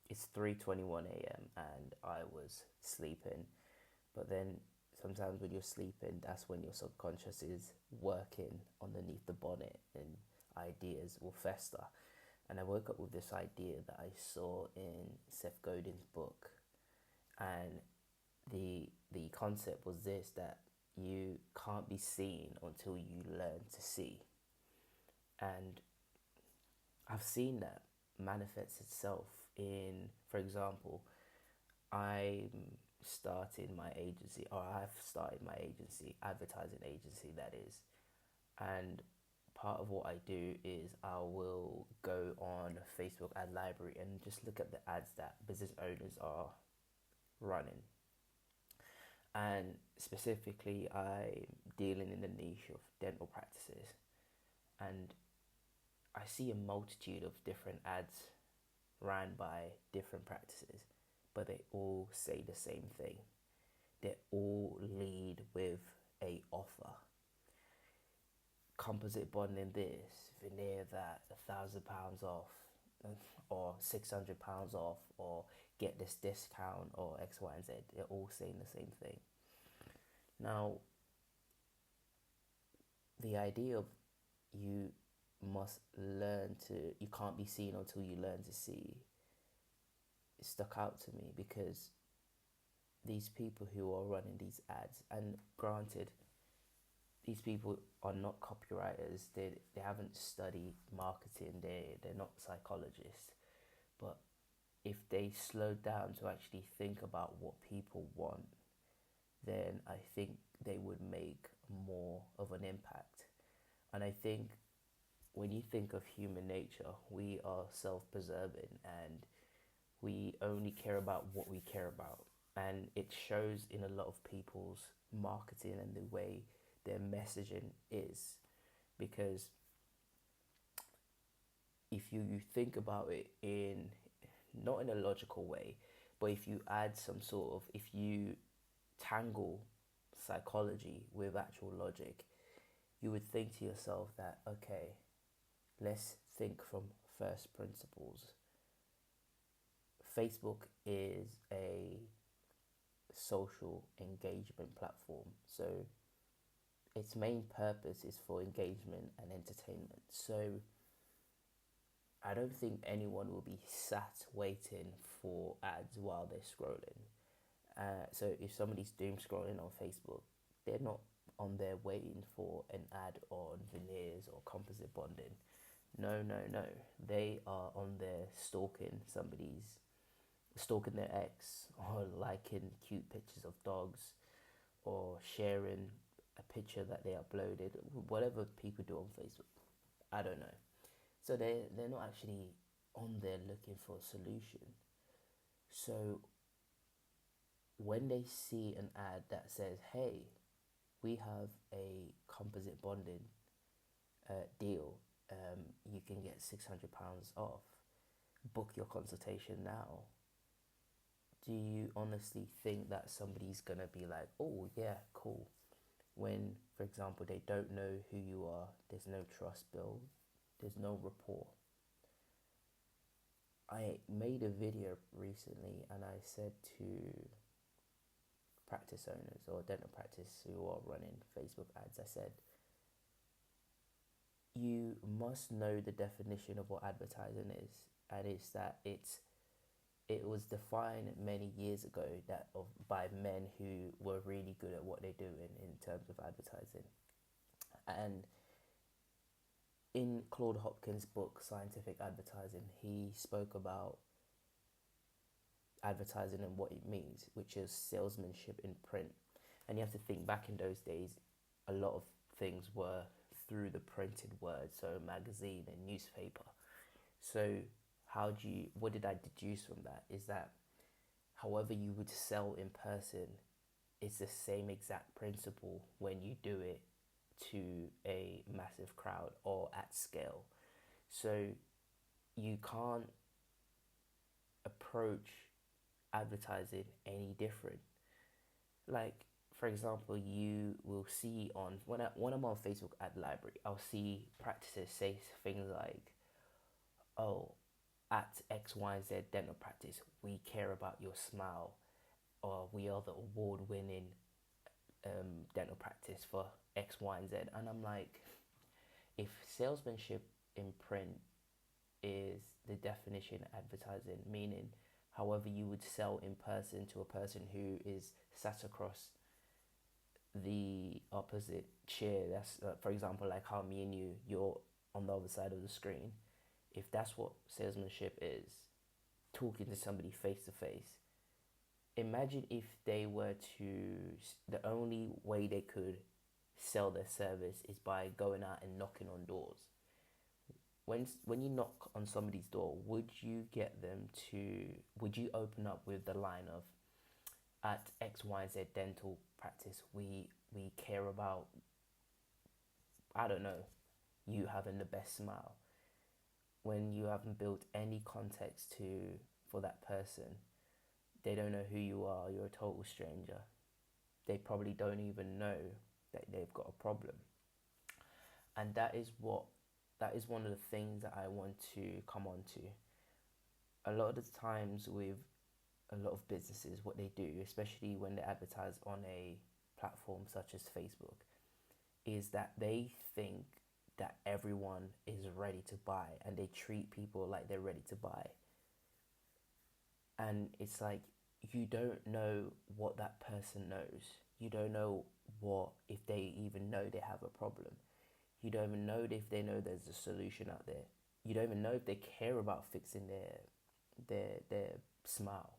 it's 3:21 a.m. and I was sleeping. But then sometimes when you're sleeping, that's when your subconscious is working underneath the bonnet and ideas will fester. And I woke up with this idea that I saw in Seth Godin's book, and the concept was this, that you can't be seen until you learn to see. And I've seen that manifest itself in, for example, I'm starting my agency, or I've started my agency, advertising agency that is. And part of what I do is I will go on Facebook ad library and just look at the ads that business owners are running. And specifically, I'm dealing in the niche of dental practices. And I see a multitude of different ads ran by different practices, but they all say the same thing. They all lead with a offer. Composite bonding this, veneer that, £1,000 off, or £600 off, or get this discount, or X, Y, and Z. They're all saying the same thing. Now, the idea of you must learn to, you can't be seen until you learn to see, it stuck out to me because these people who are running these ads, and granted, these people are not copywriters, they haven't studied marketing, they're not psychologists, but if they slow down to actually think about what people want, then I think they would make more of an impact. And I think when you think of human nature, we are self-preserving and we only care about what we care about. And it shows in a lot of people's marketing and the way their messaging is. Because if you think about it in, not in a logical way, but if you add some sort of, if you tangle psychology with actual logic, you would think to yourself that, okay, let's think from first principles. Facebook is a social engagement platform, so its main purpose is for engagement and entertainment. So I don't think anyone will be sat waiting for ads while they're scrolling. So if somebody's doom scrolling on Facebook, they're not on there waiting for an ad on veneers or composite bonding. No, no, no. They are on there stalking their ex, or liking cute pictures of dogs, or sharing a picture that they uploaded, whatever people do on Facebook. I don't know. So they're not actually on there looking for a solution. So when they see an ad that says, hey, we have a composite bonding deal, you can get £600 off, book your consultation now. Do you honestly think that somebody's gonna be like, oh yeah, cool, when, for example, they don't know who you are, there's no trust built, there's no rapport? I made a video recently and I said to practice owners or dental practice who are running Facebook ads, I said, you must know the definition of what advertising is, and it's that it was defined many years ago that of by men who were really good at what they're doing in terms of advertising. And in Claude Hopkins' book Scientific Advertising, he spoke about advertising and what it means, which is salesmanship in print. And you have to think, back in those days, a lot of things were through the printed word, so magazine and newspaper. So what did I deduce from that is that however you would sell in person, it's the same exact principle when you do it to a massive crowd or at scale. So you can't approach advertising any different. Like, for example, you will see when I'm on Facebook ad library, I'll see practices say things like, oh, at XYZ dental practice, we care about your smile, or we are the award winning dental practice for X, Y, and Z. And I'm like, if salesmanship in print is the definition of advertising, meaning however you would sell in person to a person who is sat across the opposite chair, that's for example like how me and you're on the other side of the screen. If that's what salesmanship is, talking to somebody face to face, imagine if they were to, the only way they could sell their service is by going out and knocking on doors. When you knock on somebody's door, would you get them to, would you open up with the line of, at XYZ dental practice, we care about, I don't know, you having the best smile, when you haven't built any context to for that person? They don't know who you are, you're a total stranger. They probably don't even know that they've got a problem. And that is one of the things that I want to come on to. A lot of the times with a lot of businesses, what they do, especially when they advertise on a platform such as Facebook, is that they think that everyone is ready to buy, and they treat people like they're ready to buy. And it's like, you don't know what that person knows. You don't know what, if they even know they have a problem. You don't even know if they know there's a solution out there. You don't even know if they care about fixing their smile.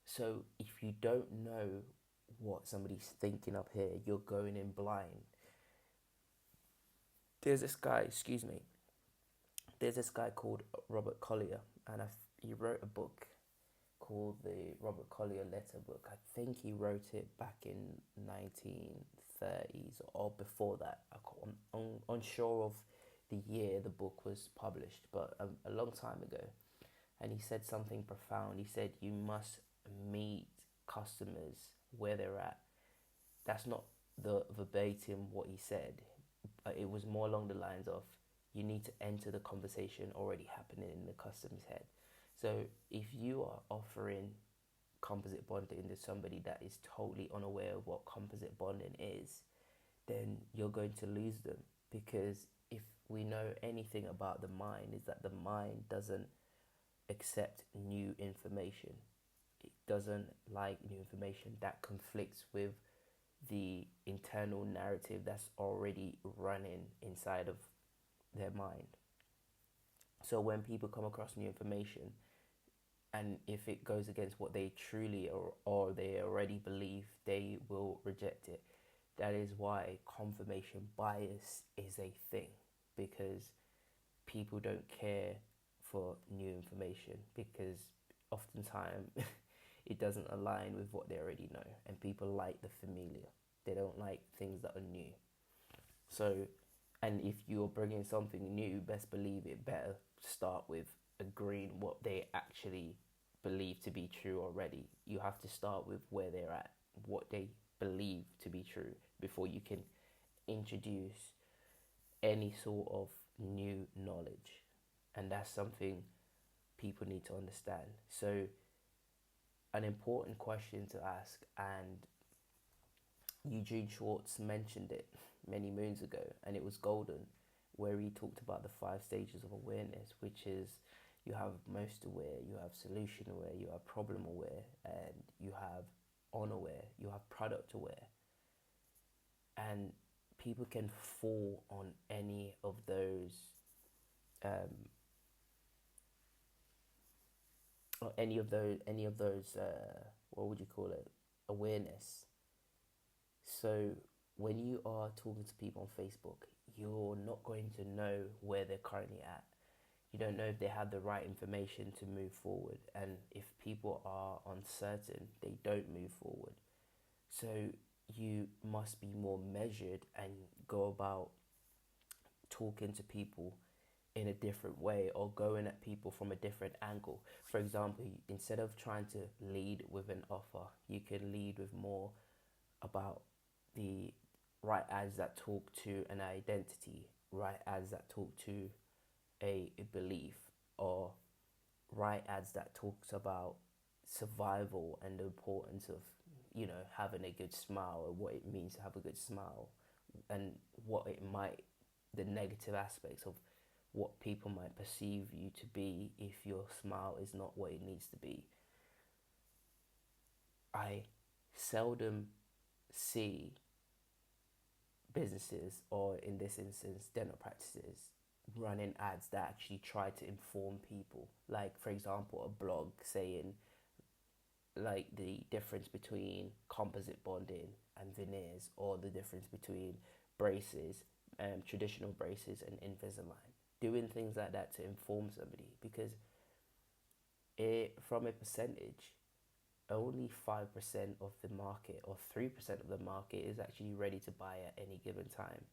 So if you don't know what somebody's thinking up here, you're going in blind. There's this guy called Robert Collier, and he wrote a book called the Robert Collier Letter Book. I think he wrote it back in 1930s or before that. I'm unsure of the year the book was published, but a long time ago. And he said something profound. He said, you must meet customers where they're at. That's not the verbatim what he said. It was more along the lines of, you need to enter the conversation already happening in the customer's head. So if you are offering composite bonding to somebody that is totally unaware of what composite bonding is, then you're going to lose them. Because if we know anything about the mind, is that the mind doesn't accept new information. It doesn't like new information that conflicts with the internal narrative that's already running inside of their mind. So when people come across new information, and if it goes against what they truly or they already believe, they will reject it. That is why confirmation bias is a thing, because people don't care for new information, because oftentimes it doesn't align with what they already know, and people like the familiar. They don't like things that are new. So, and if you're bringing something new, best believe it better start with agreeing what they actually believe to be true already. You have to start with where they're at, what they believe to be true, before you can introduce any sort of new knowledge. And that's something people need to understand. So an important question to ask, and Eugene Schwartz mentioned it many moons ago, and it was golden, where he talked about the 5 stages of awareness, which is, you have most aware, you have solution aware, you have problem aware, and you have unaware, you have product aware. And people can fall on any of those what would you call it, awareness. So when you are talking to people on Facebook, you're not going to know where they're currently at. You don't know if they have the right information to move forward. And if people are uncertain, they don't move forward. So you must be more measured and go about talking to people in a different way, or going at people from a different angle. For example, instead of trying to lead with an offer, you can lead with more about the right ads that talk to an identity, right ads that talk to a belief, or write ads that talks about survival and the importance of, having a good smile, and what it means to have a good smile, and what it might, the negative aspects of what people might perceive you to be if your smile is not what it needs to be. I seldom see businesses, or in this instance dental practices, running ads that actually try to inform people, like for example a blog saying like the difference between composite bonding and veneers, or the difference between braces, traditional braces and Invisalign, doing things like that to inform somebody, because from a percentage, only 5% of the market or 3% of the market is actually ready to buy at any given time.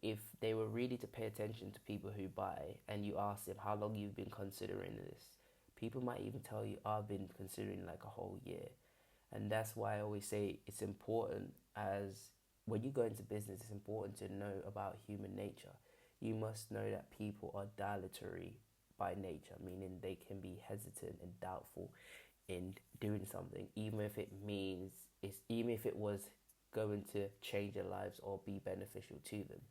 If they were really to pay attention to people who buy, and you ask them how long you've been considering this, people might even tell you, I've been considering like a whole year. And that's why I always say it's important, as when you go into business, it's important to know about human nature. You must know that people are dilatory by nature, meaning they can be hesitant and doubtful in doing something, even if it was going to change their lives or be beneficial to them.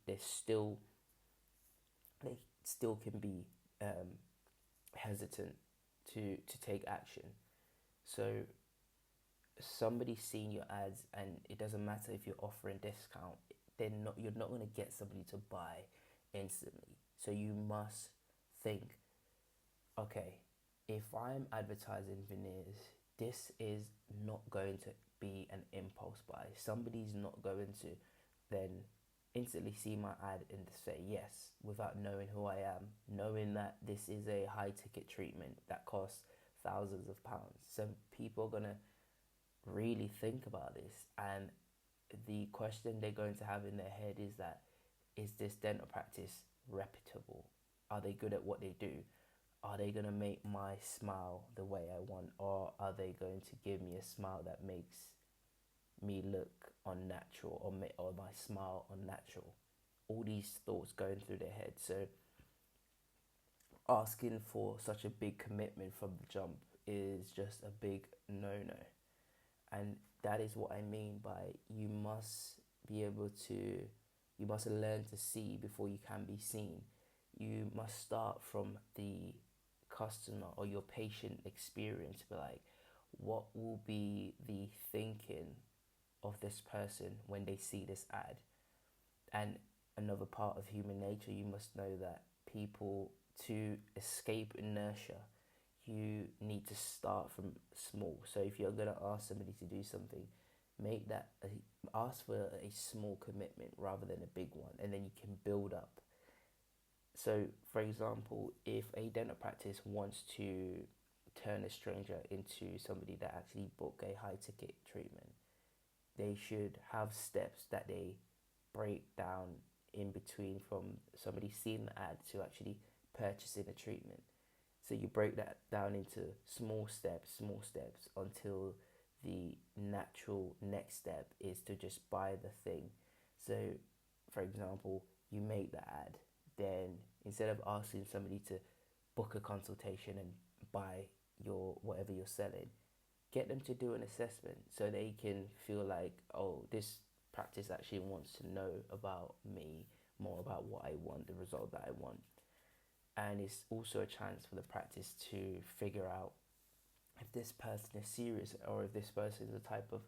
They're still, they still can be hesitant to take action. So somebody seeing your ads, and it doesn't matter if you're offering discount, you're not going to get somebody to buy instantly. So you must think, okay, if I'm advertising veneers, this is not going to be an impulse buy. Somebody's not going to then instantly see my ad and say yes without knowing who I am, knowing that this is a high ticket treatment that costs thousands of pounds. So people are going to really think about this, and the question they're going to have in their head is that, is this dental practice reputable? Are they good at what they do? Are they going to make my smile the way I want, or are they going to give me a smile that makes me look unnatural, or my smile unnatural? All these thoughts going through their head. So asking for such a big commitment from the jump is just a big no-no. And that is what I mean by you must learn to see before you can be seen. You must start from the customer or your patient experience. Be like, what will be the thinking of this person when they see this ad? And another part of human nature, you must know that people, to escape inertia, you need to start from small. So if you're going to ask somebody to do something, ask for a small commitment rather than a big one, and then you can build up. So for example, if a dental practice wants to turn a stranger into somebody that actually book a high ticket treatment, they should have steps that they break down in between, from somebody seeing the ad to actually purchasing a treatment. So you break that down into small steps, until the natural next step is to just buy the thing. So for example, you make the ad, then instead of asking somebody to book a consultation and buy your whatever you're selling, get them to do an assessment so they can feel like, oh, this practice actually wants to know about me, more about what I want, the result that I want. And it's also a chance for the practice to figure out if this person is serious, or if this person is the type of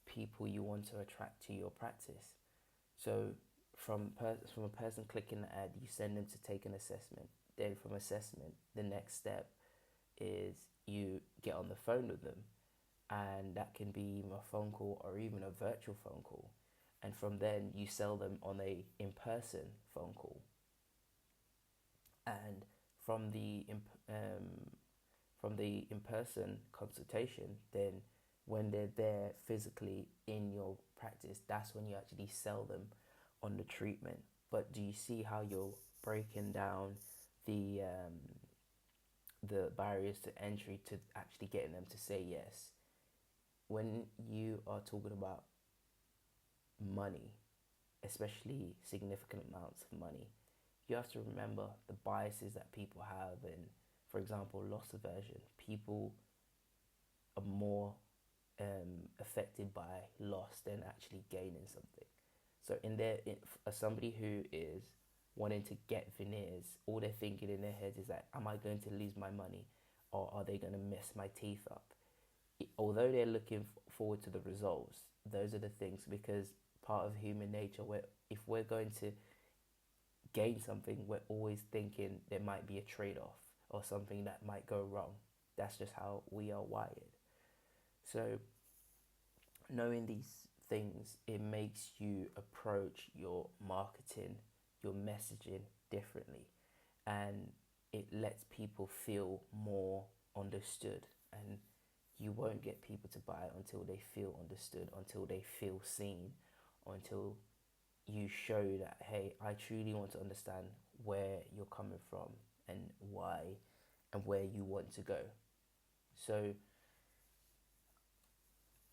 people you want to attract to your practice. So from a person clicking the ad, you send them to take an assessment. Then from assessment, the next step is you get on the phone with them, and that can be a phone call or even a virtual phone call. And from then you sell them on a in-person phone call. And from the in-person consultation, then when they're there physically in your practice, that's when you actually sell them on the treatment. But do you see how you're breaking down the barriers to entry to actually getting them to say yes? When you are talking about money, especially significant amounts of money, you have to remember the biases that people have. And For example, loss aversion. People are more affected by loss than actually gaining something. So as somebody who is wanting to get veneers, all they're thinking in their heads is like, am I going to lose my money, or are they going to mess my teeth up? Although they're looking forward to the results, those are the things, because part of human nature, where if we're going to gain something, we're always thinking there might be a trade-off or something that might go wrong. That's just how we are wired. So knowing these things, it makes you approach your marketing, your messaging differently, and it lets people feel more understood. And you won't get people to buy until they feel understood, until they feel seen, until you show that, hey, I truly want to understand where you're coming from and why and where you want to go. So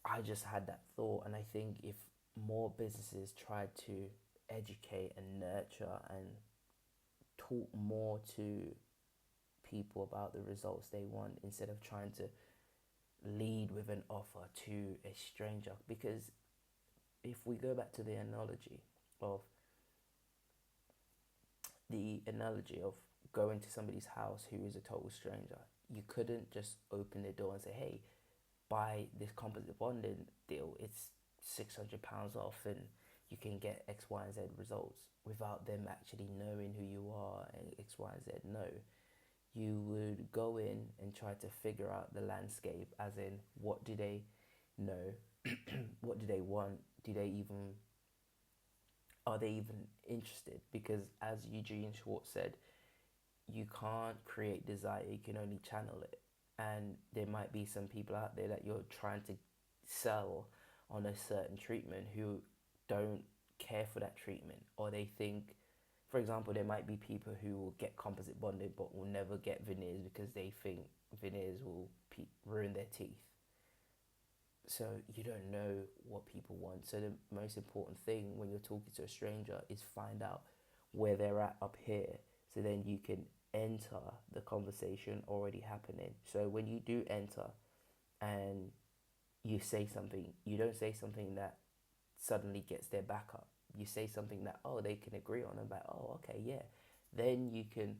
I just had that thought, and I think if more businesses tried to educate and nurture and talk more to people about the results they want, instead of trying to lead with an offer to a stranger. Because if we go back to the analogy of going to somebody's house who is a total stranger, you couldn't just open the door and say, hey, buy this composite bonding deal, it's £600 off and you can get X, Y, and Z results, without them actually knowing who you are and X, Y, and Z. No, you would go in and try to figure out the landscape, as in, what do they know? What do they want? Are they even interested? Because as Eugene Schwartz said, you can't create desire, you can only channel it. And there might be some people out there that you're trying to sell on a certain treatment who don't care for that treatment, or they think, for example, there might be people who will get composite bonding but will never get veneers because they think veneers will ruin their teeth. So you don't know what people want. So the most important thing when you're talking to a stranger is find out where they're at up here, so then you can enter the conversation already happening. So when you do enter and you say something, you don't say something that suddenly gets their back up. You say something that, oh, they can agree on, and like, oh, okay, yeah. Then you can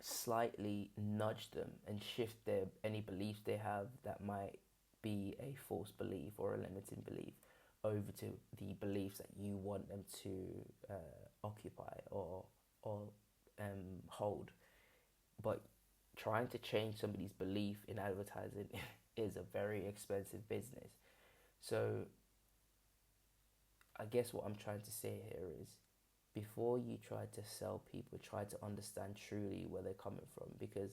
slightly nudge them and shift any beliefs they have that might be a false belief or a limiting belief over to the beliefs that you want them to occupy or hold. But trying to change somebody's belief in advertising is a very expensive business. So I guess what I'm trying to say here is, before you try to sell people, try to understand truly where they're coming from. Because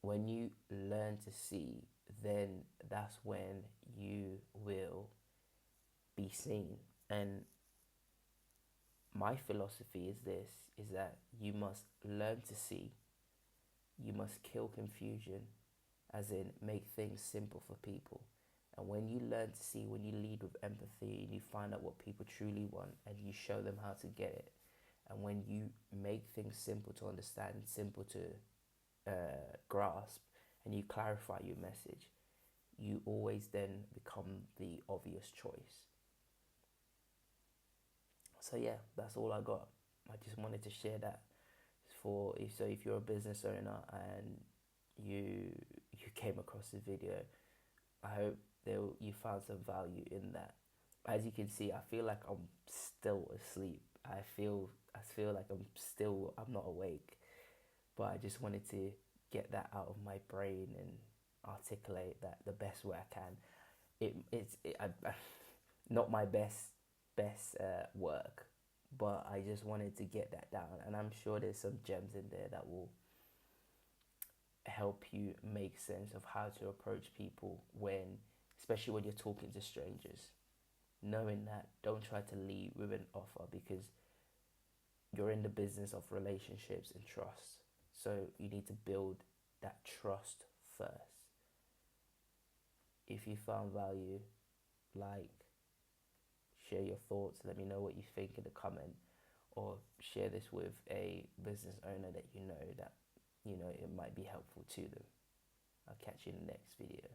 when you learn to see, then that's when you will be seen. And my philosophy is this, is that you must learn to see, you must kill confusion, as in make things simple for people. And when you learn to see, when you lead with empathy and you find out what people truly want and you show them how to get it, and when you make things simple to understand, simple to grasp, and you clarify your message, you always then become the obvious choice. So yeah, that's all I got. I just wanted to share that if you're a business owner and you came across the video, I hope you found some value in that. As you can see, I feel like I'm still asleep. I feel like I'm not awake, but I just wanted to get that out of my brain and articulate that the best way I can. It's not my best work, but I just wanted to get that down, and I'm sure there's some gems in there that will help you make sense of how to approach people especially when you're talking to strangers. Knowing that, don't try to lead with an offer, because you're in the business of relationships and trust. So you need to build that trust first. If you found value, share your thoughts, let me know what you think in the comment, or share this with a business owner that you know that it might be helpful to them. I'll catch you in the next video.